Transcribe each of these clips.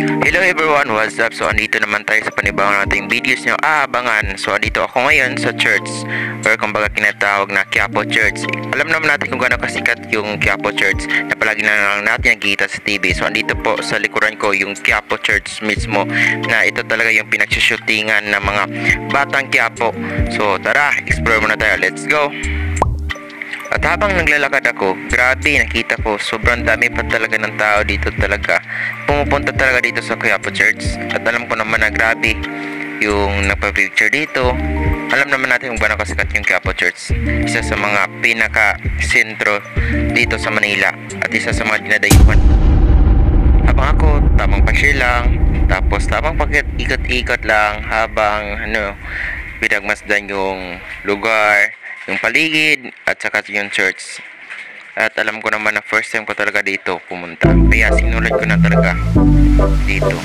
Hello everyone, what's up? So andito naman tayo sa panibawang nating videos nyo aabangan. So andito ako ngayon sa church, or kumbaga tinatawag na Quiapo Church. Alam naman natin kung gaano kasikat yung Quiapo Church na palagi na lang natin nakikita sa TV. So andito po sa likuran ko yung Quiapo Church mismo, na ito talaga yung pinagsushootingan ng mga batang Quiapo. So tara, explore muna tayo, let's go! At habang naglalakad ako, grabe, nakita ko sobrang dami pa talaga ng tao dito talaga. Pumupunta talaga dito sa Quiapo Church. At alam ko naman na grabe yung nagpa-picture dito. Alam naman natin kung gaano kasikat yung Quiapo Church. Isa sa mga pinaka-sentro dito sa Manila. At isa sa mga dinadayuhan. Habang ako, tamang pa-share lang. Tapos tamang pag-ikot-ikot lang habang pinagmasdan yung lugar, yung paligid at saka yung church. At alam ko naman na first time ko talaga dito pumunta, kaya sinulat ko na talaga dito.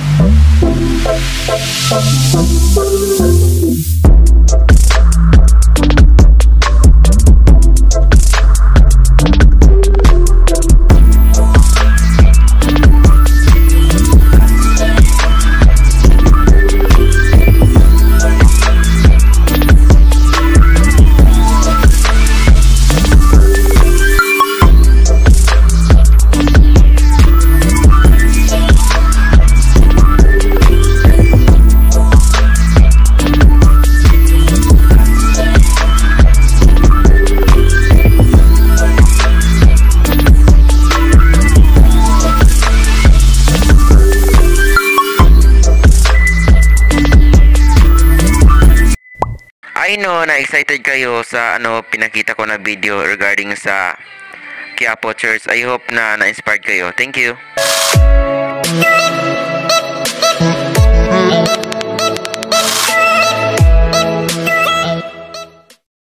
I know na excited kayo sa pinakita ko na video regarding sa Quiapo Church. I hope na na-inspired kayo. Thank you.